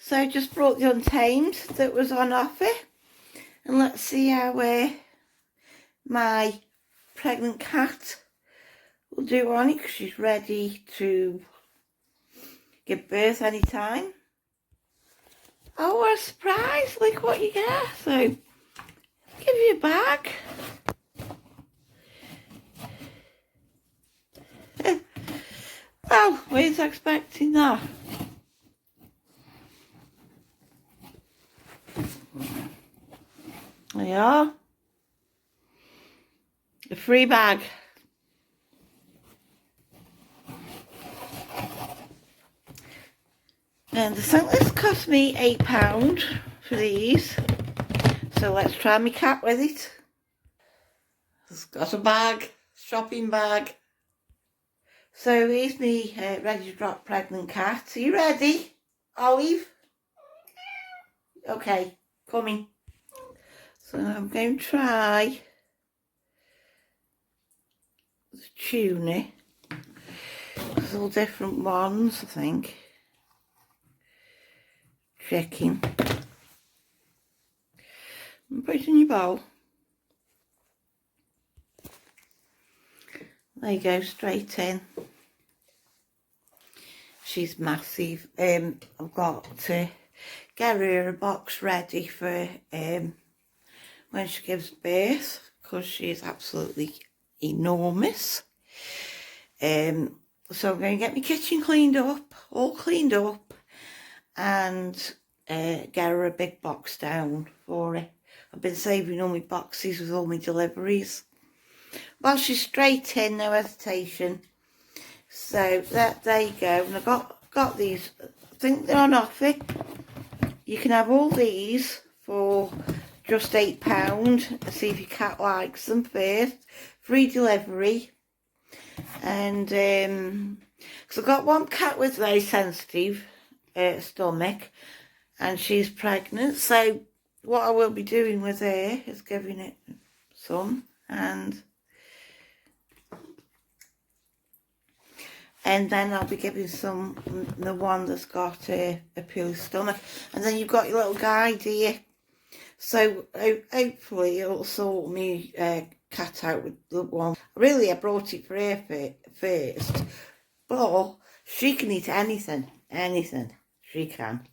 So I just brought the Untamed that was on offer, and let's see how my pregnant cat will do on it, because she's ready to give birth anytime. Oh, what a surprise! Look what you get. So, I'll give you a bag. Oh, weren't expecting that. There you are. A free bag. And I think this cost me £8 for these. So let's try my cat with it. It's got a bag, shopping bag. So here's me ready to drop pregnant cat. Are you ready, Olive? Okay, coming. So I'm going to try the tuna. There's all different ones, I think. Chicken. And put it in your bowl. There you go, straight in. She's massive. I've got to get her a box ready for when she gives birth, because she's absolutely enormous. So I'm going to get my kitchen cleaned up, all cleaned up, and get her a big box down for her. I've been saving all my boxes with all my deliveries. Well, she's straight in, no hesitation. So there you go. And I got these. I think they're on offer. You can have all these for just £8. See if your cat likes them first. Free delivery. And because I've got one cat with very sensitive stomach, and she's pregnant. So what I will be doing with her is giving it some, and then I'll be giving some the one that's got a pure stomach. And then you've got your little guide here. So hopefully it'll sort me cat out with the one. Really, I brought it for her first. But she can eat anything. Anything. She can.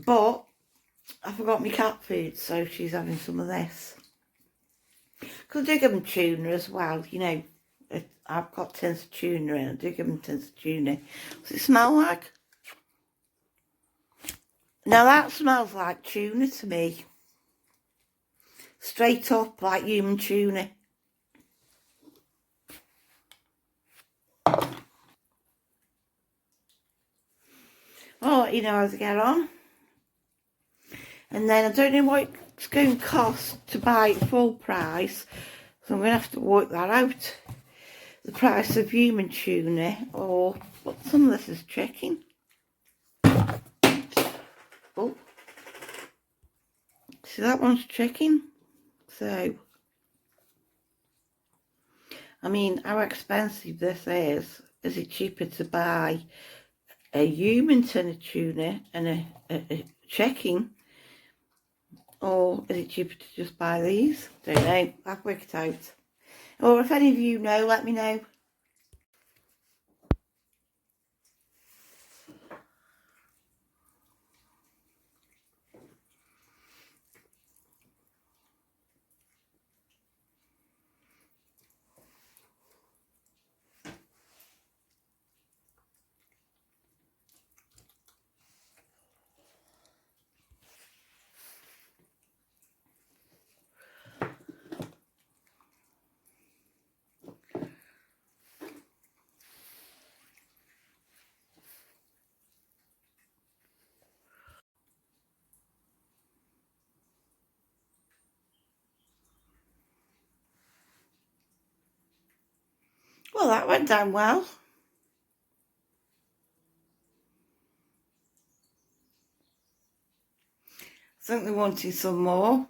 But I forgot my cat food, so she's having some of this. Because I do give them tuna as well, you know. I've got tins of tuna in. I do give them tins of tuna. Does it smell like? Now that smells like tuna to me. Straight up like human tuna. I'll let you know how to get on. And then I don't know what it's going to cost to buy it full price. So I'm going to have to work that out. The price of human tuna, or what, some of this is chicken. Oh, see, that one's chicken. So, I mean, how expensive this is. Is it cheaper to buy a human tin of tuna and a chicken, or is it cheaper to just buy these? Don't know. I've worked it out. Or if any of you know, let me know. Well, that went down well. I think they wanted some more.